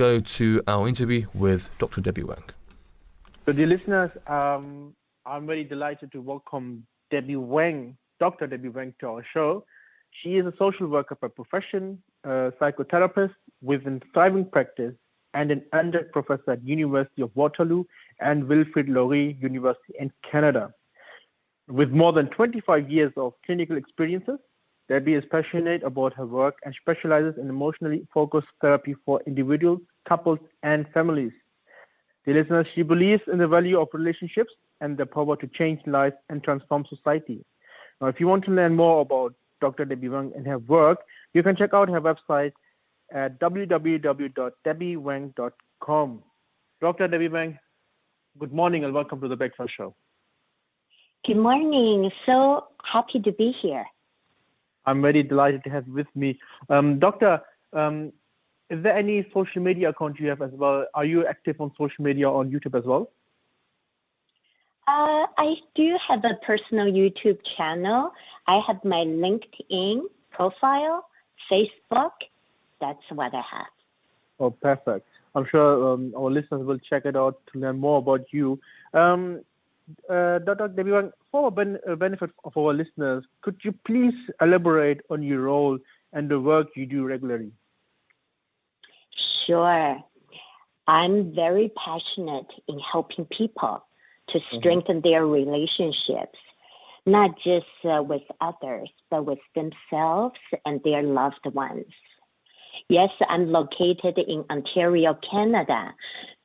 go to our interview with Dr. Debbie Wang. So, dear listeners, I'm very delighted to welcome Debbie Wang, Dr. Debbie Wang, to our show. She is a social worker by profession, a psychotherapist with a thriving practice, and an undergrad professor at University of Waterloo and Wilfrid Laurier University in Canada. With more than 25 years of clinical experiences, Debbie is passionate about her work and specializes in emotionally focused therapy for individuals, couples, and families. Dear listeners, she believes in the value of relationships and the power to change lives and transform society. Now, if you want to learn more about Dr. Debbie Wang and her work, you can check out her website at www.debbiewang.com. Dr. Debbie Wang, good morning and welcome to the Breakfast Show. Good morning. So happy to be here. I'm very delighted to have you with me. Doctor, is there any social media account you have as well? Are you active on social media on YouTube as well? I do have a personal YouTube channel. I have my LinkedIn profile, Facebook. That's what I have. Oh, perfect. I'm sure our listeners will check it out to learn more about you. Dr. Debbie Wang, for benefit of our listeners, could you please elaborate on your role and the work you do regularly? Sure. I'm very passionate in helping people to strengthen their relationships, not just with others, but with themselves and their loved ones. Yes, I'm located in Ontario, Canada.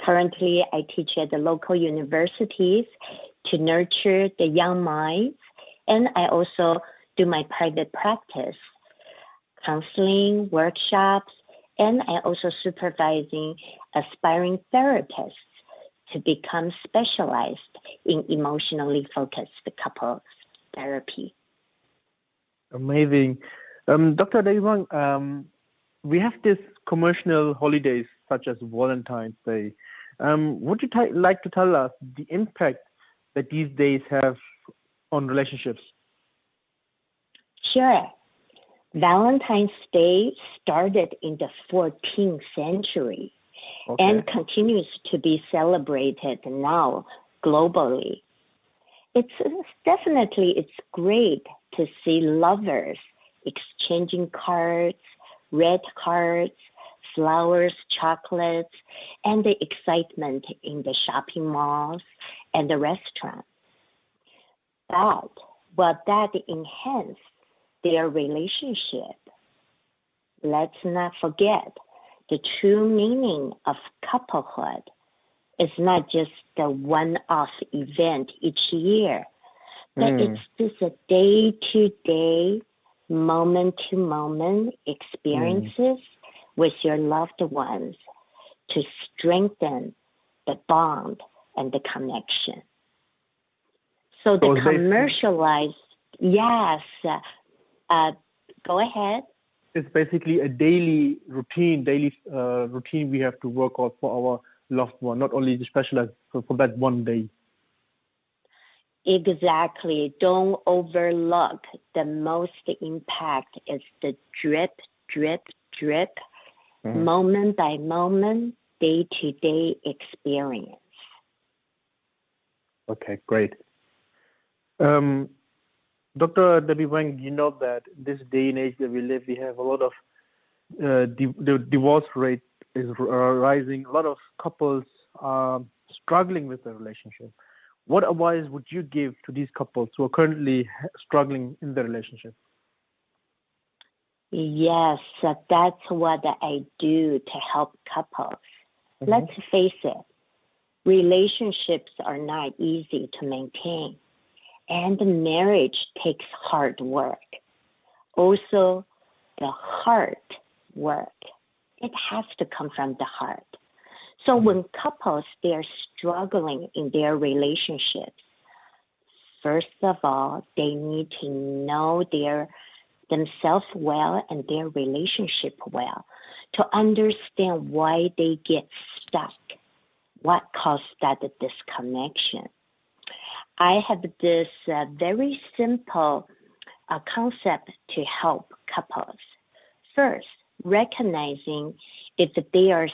Currently, I teach at the local universities to nurture the young minds, and I also do my private practice, counseling, workshops, and I also supervising aspiring therapists to become specialized in emotionally focused couples therapy. Amazing. Dr. Debbie Wang, we have these commercial holidays such as Valentine's Day. Would you like to tell us the impact that these days have on relationships? Sure. Valentine's Day started in the 14th century and continues to be celebrated now globally. It's great to see lovers exchanging cards, red cards, flowers, chocolates, and the excitement in the shopping malls and the restaurants. But will that enhance their relationship? Let's not forget the true meaning of couplehood is not just the one-off event each year, but it's just a day-to-day, moment-to-moment experiences with your loved ones to strengthen the bond and the connection. So the commercialized, yes, go ahead. It's basically a daily routine we have to work out for our loved one, not only specialized for that one day. Exactly. Don't overlook the most impact is the drip, drip, drip, moment by moment, day-to-day experience. Okay, great. Dr. Debbie Wang, you know that this day and age that we live, we have a lot of the divorce rate is rising. A lot of couples are struggling with their relationship. What advice would you give to these couples who are currently struggling in their relationship? Yes, that's what I do to help couples. Let's face it, relationships are not easy to maintain, and marriage takes hard work. Also, the heart work, it has to come from the heart. So when couples, they're struggling in their relationships, first of all, they need to know themselves well and their relationship well to understand why they get stuck, what caused that disconnection. I have this very simple concept to help couples. First, recognizing if they are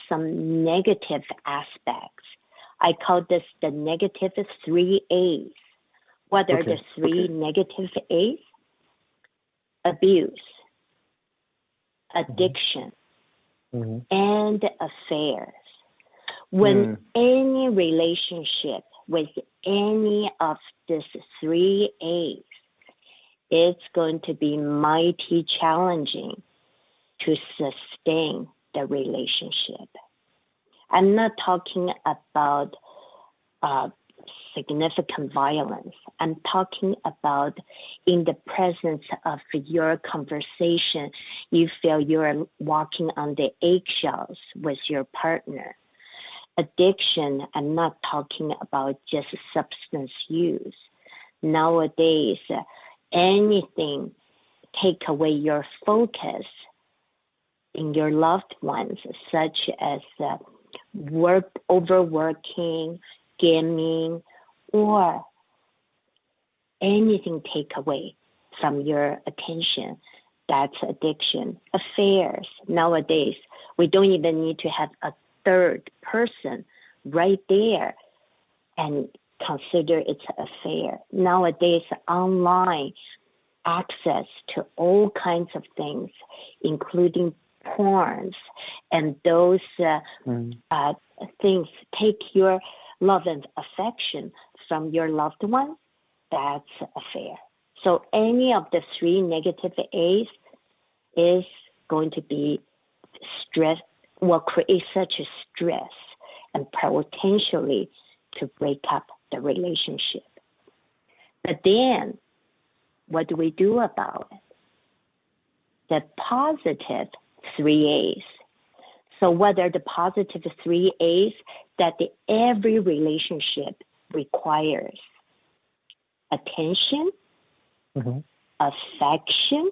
some negative aspects. I call this the negative 3 A's. What are the 3 negative A's? Abuse, addiction, and affairs. When any relationship with any of these 3 A's, it's going to be mighty challenging to sustain the relationship. I'm not talking about significant violence. I'm talking about in the presence of your conversation, you feel you're walking on the eggshells with your partner. Addiction, I'm not talking about just substance use. Nowadays, anything take away your focus in your loved ones, such as overworking, gaming, or anything take away from your attention. That's addiction. Affairs. Nowadays, we don't even need to have a third person right there and consider it's an affair. Nowadays, online access to all kinds of things, including porns, and those things take your love and affection from your loved one. That's affair. So any of the 3 negative A's is going to be stress, will create such a stress and potentially to break up the relationship. But then, what do we do about it? The positive 3 A's. So what are the positive 3 A's that every relationship requires? Attention, affection,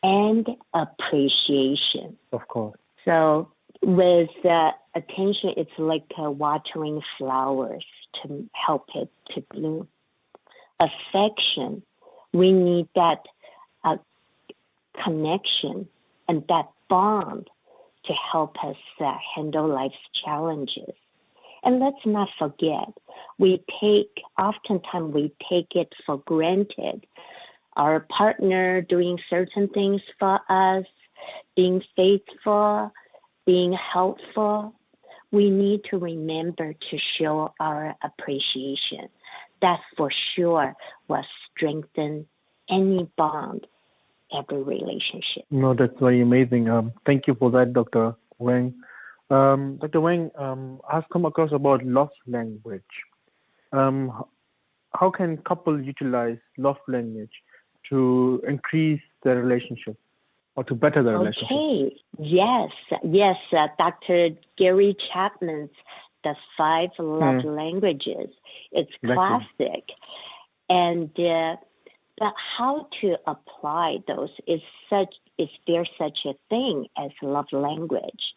and appreciation. Of course. So with attention, it's like watering flowers to help it to bloom. Affection, we need that connection and that bond to help us handle life's challenges. And let's not forget, oftentimes we take it for granted. Our partner doing certain things for us, being faithful, being helpful. We need to remember to show our appreciation. That for sure will strengthen any bond, every relationship. No, that's very amazing. Thank you for that, Dr. Wang. Dr. Wang, I've come across about love language. How can couples utilize love language to increase their relationship or to better their relationship? Okay, yes. Dr. Gary Chapman's The 5 Love Languages. It's classic. And but how to apply those is there such a thing as love language?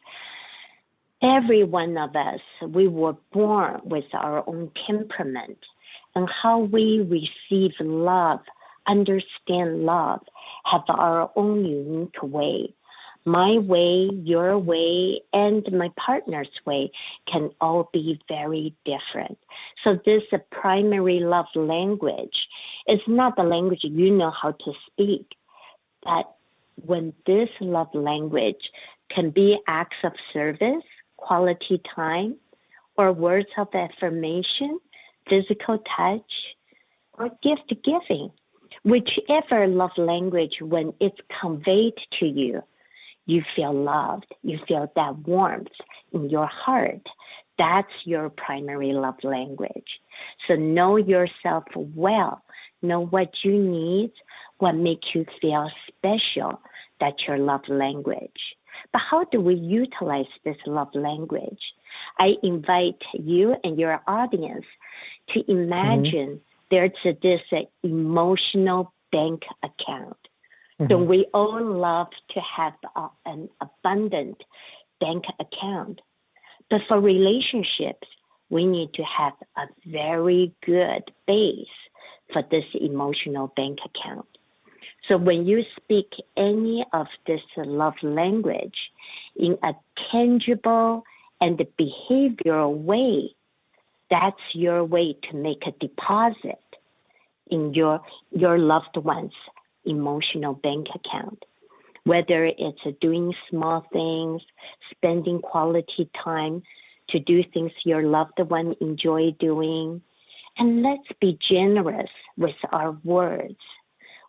Every one of us, we were born with our own temperament, and how we receive love, understand love, have our own unique way. My way, your way, and my partner's way can all be very different. So this primary love language is not the language you know how to speak, but when this love language can be acts of service, quality time, or words of affirmation, physical touch, or gift giving. Whichever love language, when it's conveyed to you, you feel loved, you feel that warmth in your heart. That's your primary love language. So know yourself well, know what you need, what makes you feel special. That's your love language. But how do we utilize this love language? I invite you and your audience to imagine there's this emotional bank account. So we all love to have an abundant bank account. But for relationships, we need to have a very good base for this emotional bank account. So when you speak any of this love language in a tangible and behavioral way, that's your way to make a deposit in your loved one's emotional bank account. Whether it's doing small things, spending quality time to do things your loved one enjoy doing. And let's be generous with our words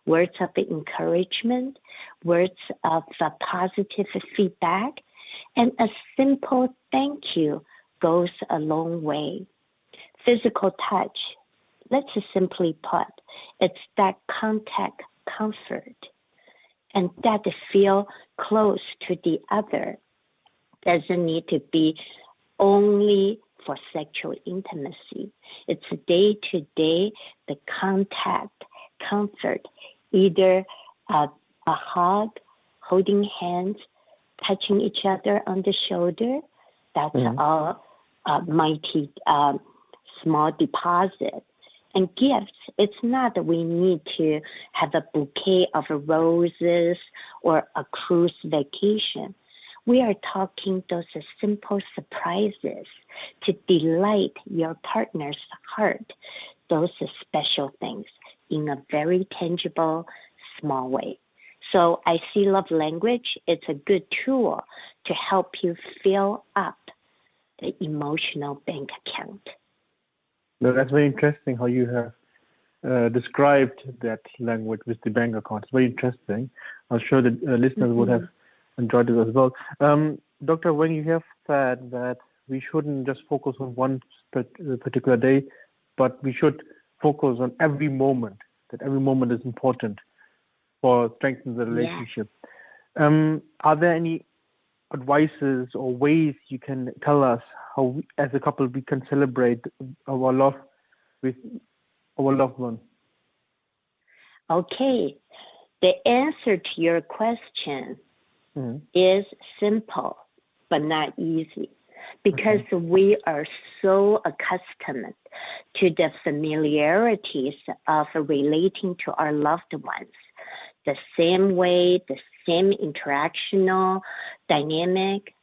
of encouragement, words of positive feedback, and a simple thank you goes a long way. Physical touch, let's simply put, it's that contact comfort and that feel close to the other. Doesn't need to be only for sexual intimacy. It's day-to-day, the contact, comfort, either a hug, holding hands, touching each other on the shoulder. That's all mighty small deposit. And gifts, it's not that we need to have a bouquet of roses or a cruise vacation. We are talking those simple surprises to delight your partner's heart, those special things in a very tangible, small way. So I see love language, it's a good tool to help you fill up the emotional bank account. No, that's very interesting how you have described that language with the bank account. It's very interesting. I'm sure the listeners would have enjoyed it as well. Dr. Wang, you have said that we shouldn't just focus on one particular day, but we should focus on every moment, that every moment is important for strengthening the relationship. Yeah. Are there any advices or ways you can tell us how we, as a couple, we can celebrate our love with our loved one? Okay. The answer to your question is simple, but not easy, because we are so accustomed to the familiarities of relating to our loved ones, the same way, the same interactional dynamic.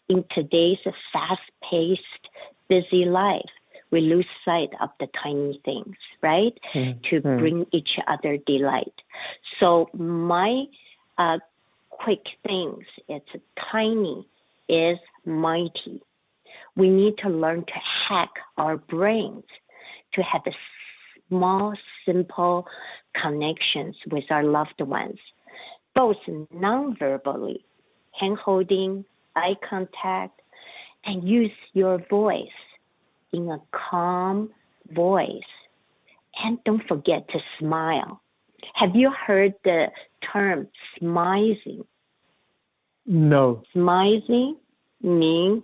In today's fast-paced, busy life, we lose sight of the tiny things, right? To bring each other delight. So my quick things, it's tiny is mighty. We need to learn to hack our brains to have a small, simple connections with our loved ones, both non-verbally, hand-holding, eye contact, and use your voice in a calm voice. And don't forget to smile. Have you heard the term smizing? No. Smizing means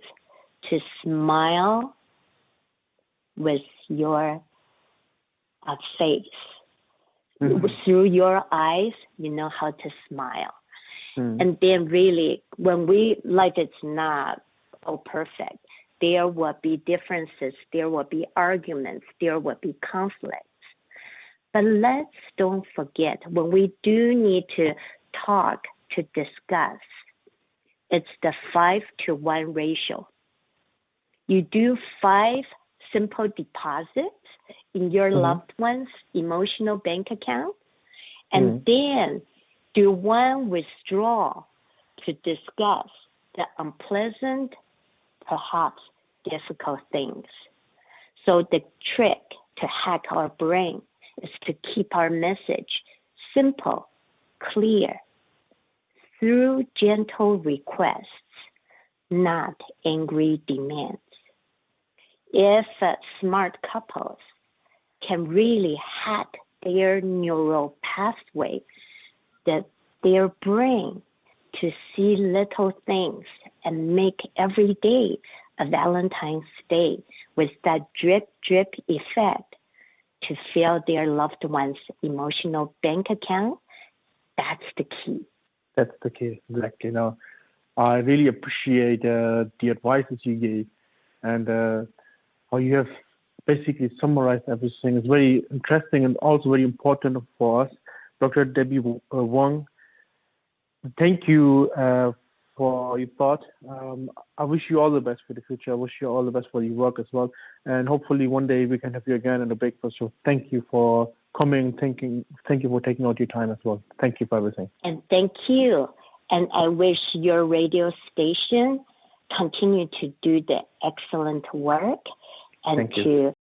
to smile with your face. Through your eyes, you know how to smile. And then really, when life is not all perfect, there will be differences, there will be arguments, there will be conflicts. But let's don't forget, when we do need to talk, to discuss, it's the 5-to-1 ratio. You do 5 simple deposits in your loved one's emotional bank account, and then do 1 withdrawal to discuss the unpleasant, perhaps difficult things. So the trick to hack our brain is to keep our message simple, clear, through gentle requests, not angry demands. If smart couples can really hack their neural pathway, that their brain to see little things and make every day a Valentine's Day with that drip, drip effect to fill their loved one's emotional bank account, that's the key. That's the key, exactly. Now, I really appreciate the advices you gave and how you have basically summarized everything. It's very interesting and also very important for us Dr. Debbie Wang. Thank you for your thought. I wish you all the best for the future. I wish you all the best for your work as well. And hopefully one day we can have you again in the breakfast show. Thank you for coming. Thank you for taking out your time as well. Thank you for everything. And thank you. And I wish your radio station continue to do the excellent work and to